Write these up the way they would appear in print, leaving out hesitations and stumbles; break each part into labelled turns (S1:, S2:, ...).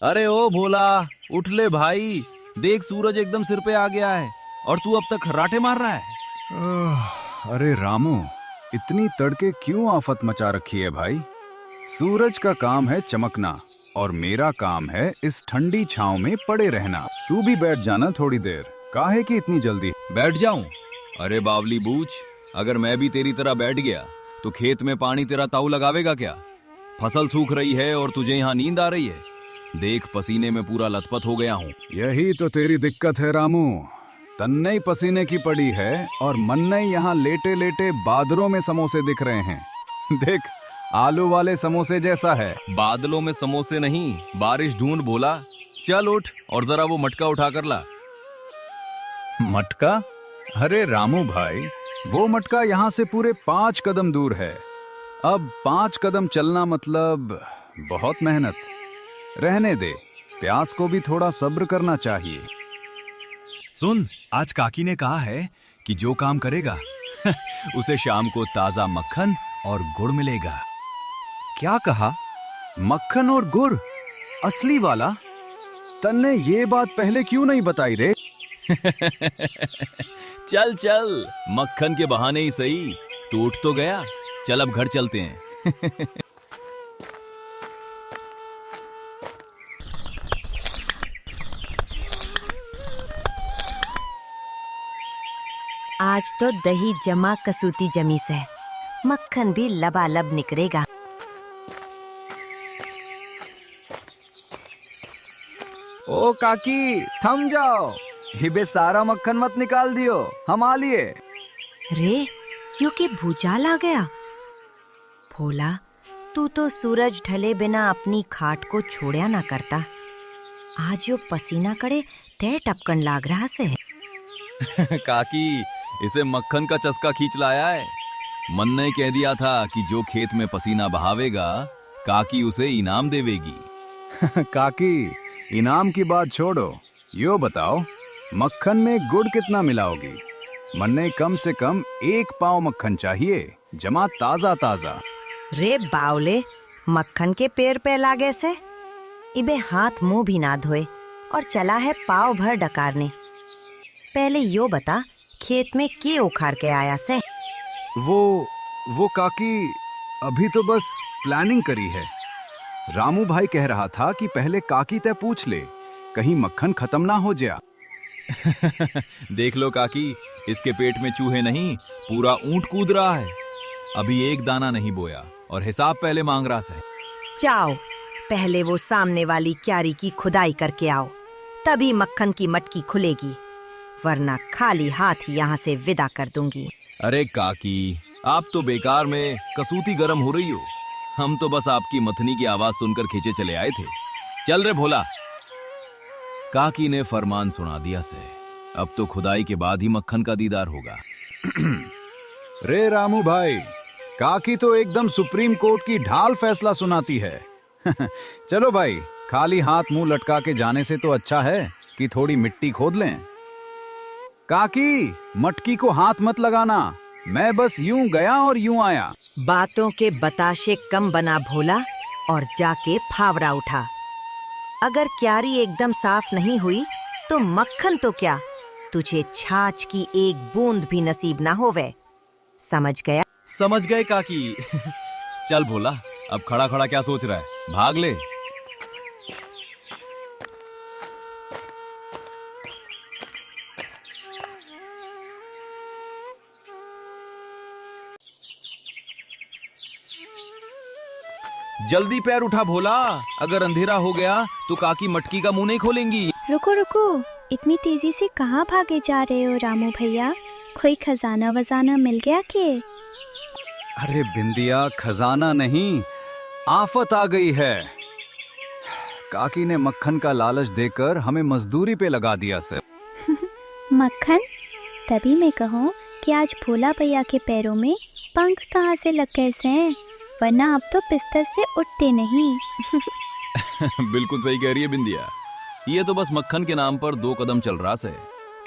S1: अरे ओ भोला, उठ ले भाई। देख सूरज एकदम सिर पे आ गया है और तू अब तक खर्राटे मार रहा है।
S2: अरे रामू, इतनी तड़के क्यों आफत मचा रखी है भाई। सूरज का काम है चमकना और मेरा काम है इस ठंडी छांव में पड़े रहना। तू भी बैठ जाना थोड़ी देर, काहे की इतनी जल्दी।
S1: बैठ जाऊं? अरे बावली बूच, अगर मैं भी तेरी तरह बैठ गया तो खेत में पानी तेरा ताऊ लगावेगा क्या? फसल सूख रही है और तुझे यहाँ नींद आ रही है। देख पसीने में पूरा लथपथ हो गया हूँ।
S2: यही तो तेरी दिक्कत है रामू, तन्नई पसीने की पड़ी है और मन्नई यहाँ लेटे लेटे बादलों में समोसे दिख रहे हैं। देख, आलू वाले समोसे जैसा है।
S1: बादलों में समोसे नहीं, बारिश ढूंढ भोला। चल उठ और जरा वो मटका उठा कर ला।
S2: मटका? अरे रामू भाई, वो मटका यहाँ से पूरे 5 कदम दूर है। अब 5 कदम चलना मतलब बहुत मेहनत। रहने दे, प्यास को भी थोड़ा सब्र करना चाहिए।
S3: सुन, आज काकी ने कहा है कि जो काम करेगा उसे शाम को ताजा मक्खन और गुड़ मिलेगा।
S2: क्या कहा? मक्खन और गुड़? असली वाला? तन्ने ये बात पहले क्यों नहीं बताई रे?
S1: चल चल, मक्खन के बहाने ही सही, तू उठ तो गया। चल अब घर चलते हैं।
S4: आज तो दही जमा कसूती जमी से मक्खन भी लबालब निकलेगा।
S2: ओ काकी, थम जाओ, हिबे सारा मक्खन मत निकाल दियो, हम आ लिए।
S4: रे, यो के भूचाल आ गया। भोला, तू तो सूरज ढले बिना अपनी खाट को छोड़या ना करता। आज यो पसीना करे ते टपकन लाग रहा से।
S1: काकी, इसे मक्खन का चस्का खींच लाया है। मन ने कह दिया था कि जो खेत में पसीना बहावेगा काकी उसे इनाम देवेगी।
S2: काकी, इनाम की बात छोड़ो, यो बताओ मक्खन में गुड़ कितना मिलाओगी? मन्ने कम से कम 1 पाव मक्खन चाहिए, जमा ताजा ताजा।
S4: रे बावले, मक्खन के पेड़ पे लागे से इबे हाथ मुंह भी ना धोए और चला है पाव भर डकारने। पहले यो बता, खेत में के उखाड़ के आया से?
S2: वो काकी, अभी तो बस प्लानिंग करी है। रामू भाई कह रहा था कि पहले काकी ते पूछ ले, कहीं मक्खन खत्म ना हो जाए।
S1: देख लो काकी, इसके पेट में चूहे नहीं, पूरा ऊंट कूद रहा है। अभी एक दाना नहीं बोया और हिसाब पहले मांग रहा है।
S4: जाओ, पहले वो सामने वाली क्यारी की खुदाई करके आओ, तभी मक्खन की मटकी खुलेगी, वरना खाली हाथ ही यहाँ से विदा कर दूंगी।
S1: अरे काकी, आप तो बेकार में कसूती गरम हो रही हो। हम तो बस आपकी मथनी की आवाज सुनकर खींचे चले आए थे। चल रे भोला। काकी ने फरमान सुना दिया से, अब तो खुदाई के बाद ही मक्खन का दीदार होगा।
S2: रे रामू भाई, काकी तो एकदम सुप्रीम कोर्ट की ढाल फैसला सुनाती है। चलो भाई, खाली हाथ मुंह लटका के जाने से तो अच्छा है कि थोड़ी मिट्टी खोद लें। काकी, मटकी को हाथ मत लगाना, मैं बस यूं गया और यूं आया।
S4: बातों के बताशे कम बना भोला और जाके फावड़ा उठा। अगर क्यारी एकदम साफ नहीं हुई तो मक्खन तो क्या, तुझे छाछ की एक बूंद भी नसीब ना होवे। समझ गया?
S1: समझ गए काकी। चल भोला, अब खड़ा खड़ा क्या सोच रहा है, भाग ले। जल्दी पैर उठा भोला, अगर अंधेरा हो गया तो काकी मटकी का मुंह नहीं खोलेंगी।
S5: रुको रुको, इतनी तेजी से कहाँ भागे जा रहे हो रामू भैया? कोई खजाना वजाना मिल गया के?
S2: अरे बिंदिया, खजाना नहीं, आफत आ गई है। काकी ने मक्खन का लालच देकर हमें मजदूरी पे लगा दिया सर।
S5: मक्खन? तभी मैं कहूँ कि आज भोला भैया के पैरों में पंख कहाँ से लग गए हैं, वरना अब तो बिस्तर से उठते नहीं।
S1: बिल्कुल सही कह रही है बिंदिया, ये तो बस मक्खन के नाम पर 2 कदम चल रहा है,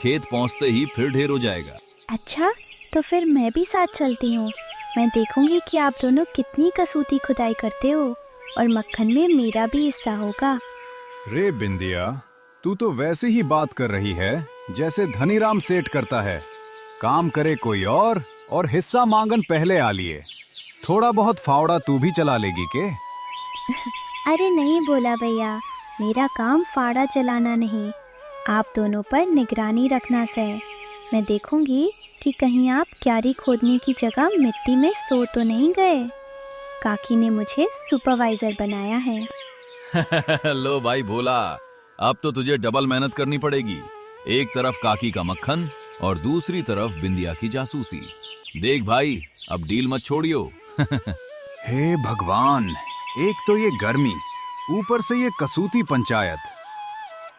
S1: खेत पहुंचते ही फिर ढेर हो जाएगा।
S5: अच्छा, तो फिर मैं भी साथ चलती हूँ। मैं देखूंगी कि आप दोनों कितनी कसूती खुदाई करते हो और मक्खन में मेरा भी हिस्सा होगा।
S2: रे बिंदिया, तू तो वैसे ही बात कर रही है जैसे धनीराम सेठ करता है। काम करे कोई और हिस्सा मांगन पहले आ लिए। थोड़ा बहुत फावड़ा तू भी चला लेगी के?
S5: अरे नहीं भोला भैया, मेरा काम फाड़ा चलाना नहीं, आप दोनों पर निगरानी रखना से। मैं देखूंगी कि कहीं आप क्यारी खोदने की जगह मिट्टी में सो तो नहीं गए। काकी ने मुझे सुपरवाइजर बनाया है।
S1: लो भाई भोला, अब तो तुझे डबल मेहनत करनी पड़ेगी। एक तरफ काकी का मक्खन और दूसरी तरफ बिंदिया की जासूसी। देख भाई, अब डील मत छोड़ियो।
S2: हे भगवान, एक तो ये गर्मी, ऊपर से ये कसूती पंचायत।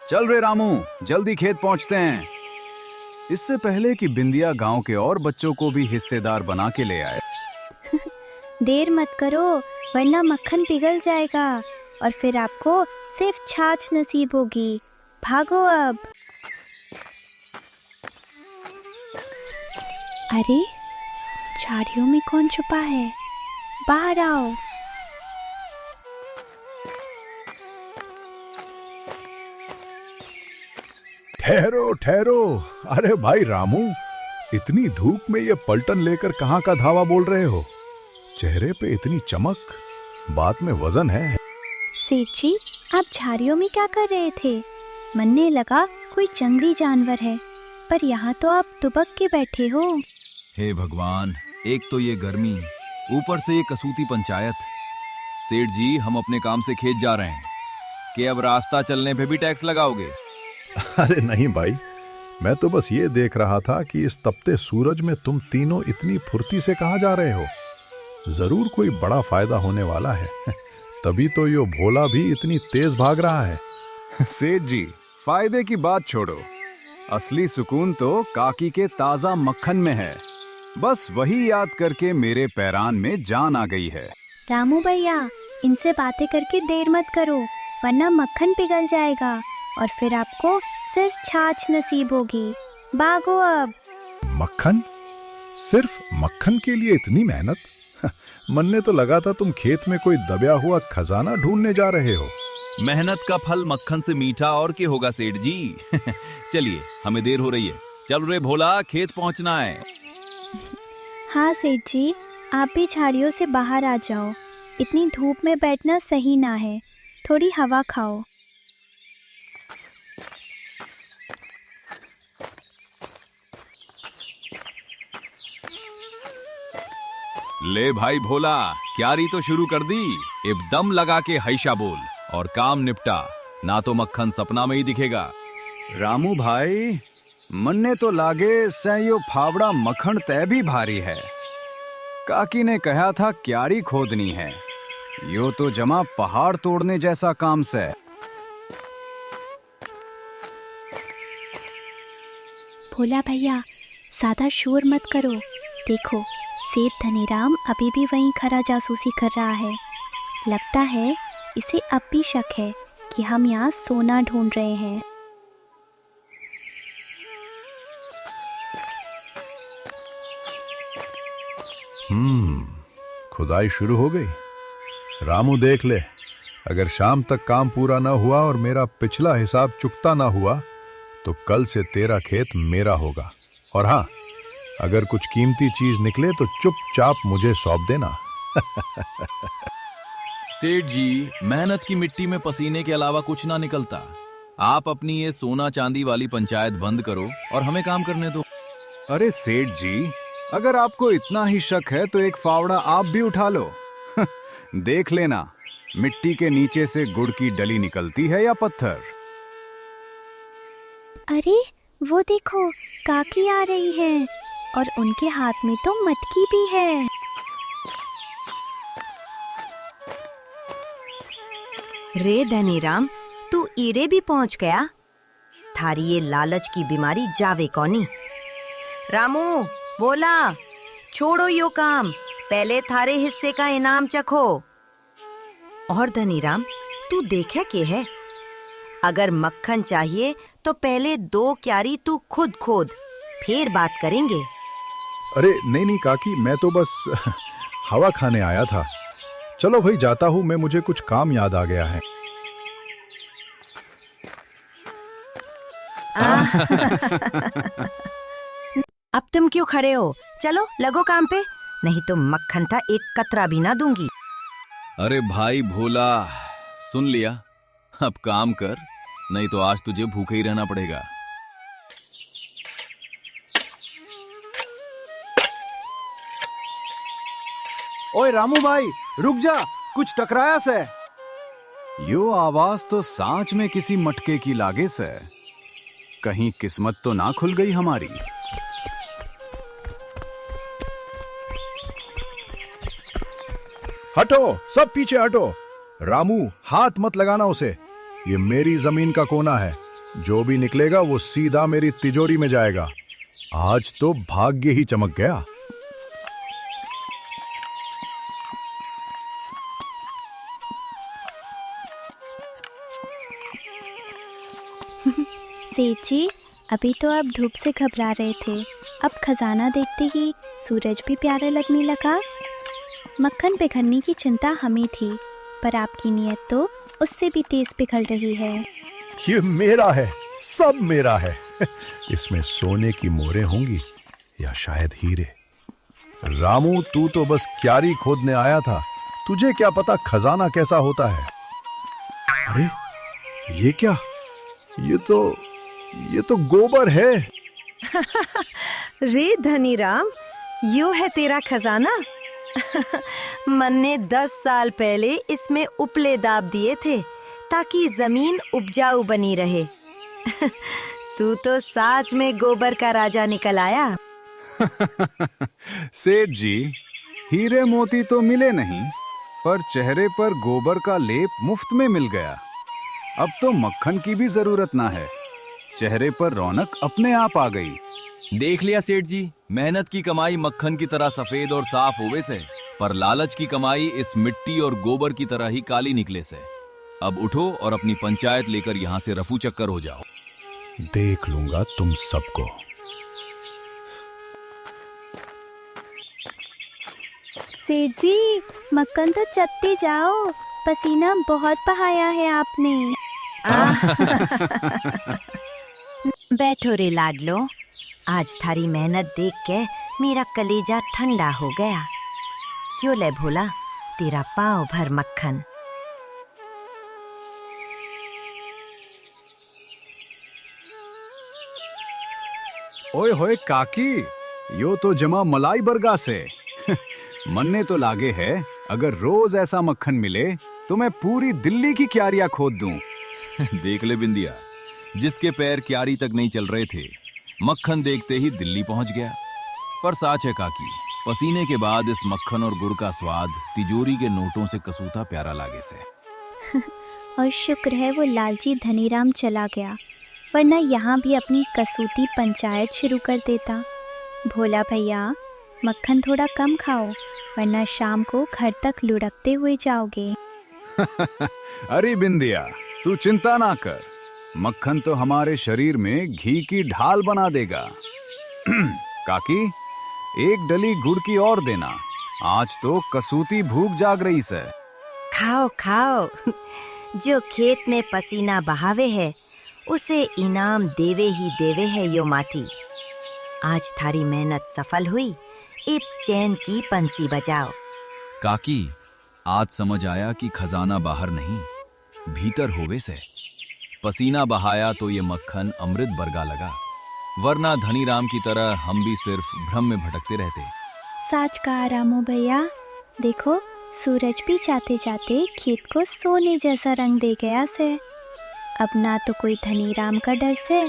S2: चल रे रामू, जल्दी खेत पहुंचते हैं, इससे पहले कि बिंदिया गांव के और बच्चों को भी हिस्सेदार बना के ले आए।
S5: देर मत करो, वरना मक्खन पिघल जाएगा और फिर आपको सिर्फ छाछ नसीब होगी। भागो अब। अरे, झाड़ियों में कौन छुपा है? बाहर आओ।
S6: ठहरो ठहरो, अरे भाई रामू, इतनी धूप में ये पलटन लेकर कहाँ का धावा बोल रहे हो? चेहरे पे इतनी चमक, बात में वजन है।
S5: सेठ जी, आप झाड़ियों में क्या कर रहे थे? मनने लगा कोई जंगली जानवर है, पर यहाँ तो आप दुबक के बैठे हो।
S1: हे भगवान, एक तो ये गर्मी, ऊपर से ये कसूती पंचायत। सेठ जी, हम अपने काम से खेत जा रहे हैं कि अब रास्ता चलने पे भी टैक्स लगाओगे?
S6: अरे नहीं भाई, मैं तो बस ये देख रहा था कि इस तपते सूरज में तुम तीनों इतनी फुर्ती से कहाँ जा रहे हो। जरूर कोई बड़ा फायदा होने वाला है, तभी तो यो भोला भी इतनी तेज भाग रहा है।
S2: सेठ जी, फायदे की बात छोड़ो, असली सुकून तो काकी के ताजा मक्खन में है। बस वही याद करके मेरे पैरान में जान आ गई है।
S5: रामू भैया, इनसे बातें करके देर मत करो, वरना मक्खन पिघल जाएगा और फिर आपको सिर्फ छाछ नसीब होगी। भागो अब।
S6: मक्खन? सिर्फ मक्खन के लिए इतनी मेहनत? मन ने तो लगा था तुम खेत में कोई दबया हुआ खजाना ढूंढने जा रहे हो।
S1: मेहनत का फल मक्खन से मीठा और क्या होगा सेठ जी। चलिए, हमें देर हो रही है। चल रे भोला, खेत पहुंचना है।
S5: हाँ सेठ जी, आप भी झाड़ियों से बाहर आ जाओ, इतनी धूप में बैठना सही ना है, थोड़ी हवा खाओ।
S1: ले भाई भोला, क्यारी तो शुरू कर दी। अब दम लगा के हैशा बोल और काम निपटा, ना तो मक्खन सपना में ही दिखेगा।
S2: रामू भाई, मन्ने तो लागे सयो फावड़ा मक्खन तय भी भारी है। काकी ने कहा था क्यारी खोदनी है, यो तो जमा पहाड़ तोड़ने जैसा काम से।
S5: भोला भैया, ज्यादा शोर मत करो। देखो, सेठ धनीराम अभी भी वहीं खरा जासूसी कर रहा है। लगता है इसे अब भी शक है कि हम यहाँ सोना ढूंढ रहे हैं।
S6: खुदाई शुरू हो गई। रामू देख ले, अगर शाम तक काम पूरा ना हुआ और मेरा पिछला हिसाब चुकता ना हुआ तो कल से तेरा खेत मेरा होगा। और हाँ, अगर कुछ कीमती चीज निकले तो चुपचाप मुझे सौंप देना।
S1: सेठ जी, मेहनत की मिट्टी में पसीने के अलावा कुछ ना निकलता। आप अपनी ये सोना चांदी वाली पंचायत बंद करो और हमें काम करने दो।
S2: अरे सेठ जी, अगर आपको इतना ही शक है तो एक फावड़ा आप भी उठा लो। देख लेना, मिट्टी के नीचे से गुड़ की डली निकलती है या पत्थर।
S5: अरे वो देखो, काकी आ रही है और उनके हाथ में तो मटकी भी है।
S4: रे धनीराम, तू इरे भी पहुंच गया? थारी ये लालच की बीमारी जावे कौनी। रामू, बोला, छोड़ो यो काम, पहले थारे हिस्से का इनाम चखो। और धनीराम, तू देखे के है, अगर मक्खन चाहिए तो पहले 2 क्यारी तू खुद खोद, फिर बात करेंगे।
S6: अरे नहीं नहीं काकी, मैं तो बस हवा खाने आया था। चलो भाई, जाता हूँ मैं, मुझे कुछ काम याद आ गया है।
S4: अब तुम क्यों खड़े हो? चलो लगो काम पे, नहीं तो मक्खन था एक कतरा भी ना दूंगी।
S1: अरे भाई भोला, सुन लिया, अब काम कर, नहीं तो आज तुझे भूखे ही रहना पड़ेगा।
S2: ओए रामू भाई, रुक जा, कुछ टकराया से। यो आवाज तो सांच में किसी मटके की लागे से। कहीं किस्मत तो ना खुल गई हमारी।
S6: हटो, सब पीछे हटो। रामू, हाथ मत लगाना उसे। ये मेरी जमीन का कोना है। जो भी निकलेगा वो सीधा मेरी तिजोरी में जाएगा। आज तो भाग्य ही चमक गया।
S5: सेठ जी, अभी तो आप धूप से घबरा रहे थे, अब खजाना देखते ही सूरज भी प्यारा लगने लगा। मक्खन पिघलने की चिंता हमें थी, पर आपकी नीयत तो उससे भी तेज पिघल रही है।
S6: ये मेरा है, सब मेरा है। इसमें सोने की मोहरें होंगी या शायद हीरे। रामू, तू तो बस क्यारी खोदने आया था, तुझे क्या पता खजाना कैसा होता है। अरे ये क्या? ये तो गोबर है।
S4: रे धनीराम, यो है तेरा खजाना। मन ने 10 साल पहले इसमें उपले दाब दिए थे ताकि जमीन उपजाऊ बनी रहे। तू तो साच में गोबर का राजा निकल आया।
S2: सेठ जी, हीरे मोती तो मिले नहीं, पर चेहरे पर गोबर का लेप मुफ्त में मिल गया। अब तो मक्खन की भी जरूरत ना है, चेहरे पर रौनक अपने आप आ गई।
S1: देख लिया सेठ जी, मेहनत की कमाई मक्खन की तरह सफेद और साफ होवे से, पर लालच की कमाई इस मिट्टी और गोबर की तरह ही काली निकले से। अब उठो और अपनी पंचायत लेकर यहाँ से रफू चक्कर हो जाओ।
S6: देख लूंगा तुम सबको।
S5: सेठ जी, मक्खन तो चटती जाओ, पसीना बहुत बहाया है आपने।
S4: बैठो रे लाडलो, आज थारी मेहनत देख के मेरा कलेजा ठंडा हो गया। क्यों ले भोला, तेरा पाव भर मक्खन।
S2: ओए होए काकी, यो तो जमा मलाई बरगा से। मन्ने तो लागे है, अगर रोज ऐसा मक्खन मिले तो मैं पूरी दिल्ली की क्यारियां खोद दूं।
S1: देख ले बिंदिया, जिसके पैर क्यारी तक नहीं चल रहे थे, मक्खन देखते ही दिल्ली पहुंच गया। पर साच है काकी, पसीने के बाद इस मक्खन और गुड़ का स्वाद तिजोरी के नोटों से कसूता प्यारा लागे से।
S5: और शुक्र है वो लालची धनीराम चला गया, वरना यहाँ भी अपनी कसूती पंचायत शुरू कर देता। भोला भैया, मक्खन थोड़ा कम खाओ, वरना शाम को घर तक लुढ़कते हुए जाओगे।
S2: अरे बिंदिया, तू चिंता ना कर, मक्खन तो हमारे शरीर में घी की ढाल बना देगा। काकी, एक डली गुड़ की और देना, आज तो कसूती भूख जाग रही से।
S4: खाओ खाओ, जो खेत में पसीना बहावे है उसे इनाम देवे ही देवे है यो माटी। आज थारी मेहनत सफल हुई, इब चैन की पंसी बजाओ।
S1: काकी, आज समझ आया कि खजाना बाहर नहीं, भीतर होवे से। पसीना बहाया तो ये मक्खन अमृत बरगा लगा, वरना धनीराम की तरह हम भी सिर्फ भ्रम में भटकते रहते।
S5: साच कहा रामू भैया, देखो सूरज भी जाते जाते खेत को सोने जैसा रंग दे गया से। अब ना तो कोई धनीराम का डर से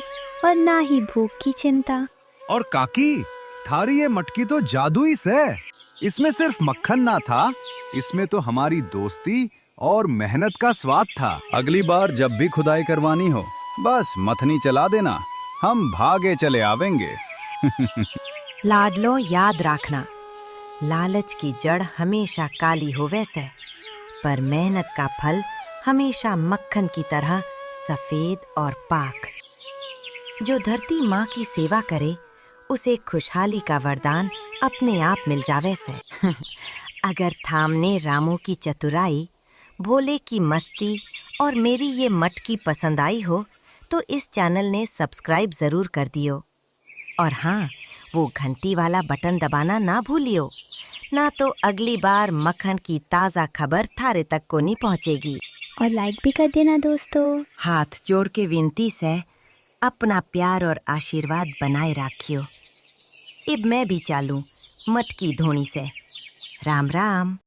S5: और ना ही भूख की चिंता।
S2: और काकी, थारी ये मटकी तो जादुई से। इसमें सिर्फ मक्खन ना था, इसमें तो हमारी दोस्ती और मेहनत का स्वाद था। अगली बार जब भी खुदाई करवानी हो, बस मथनी चला देना, हम भागे चले आवेंगे।
S4: लाडलो, याद रखना, लालच की जड़ हमेशा काली हो वैसे, पर मेहनत का फल हमेशा मक्खन की तरह सफेद और पाक। जो धरती माँ की सेवा करे उसे खुशहाली का वरदान अपने आप मिल जावे से। अगर थामने रामू की चतुराई, भोले की मस्ती और मेरी ये मटकी पसंद आई हो तो इस चैनल ने सब्सक्राइब जरूर कर दियो। और हाँ, वो घंटी वाला बटन दबाना ना भूलियो, ना तो अगली बार मक्खन की ताज़ा खबर थारे तक को नहीं पहुँचेगी।
S5: और लाइक भी कर देना दोस्तों।
S4: हाथ जोड़ के विनती से अपना प्यार और आशीर्वाद बनाए रखियो। अब मैं भी चालूं मटकी धोनी से। राम राम।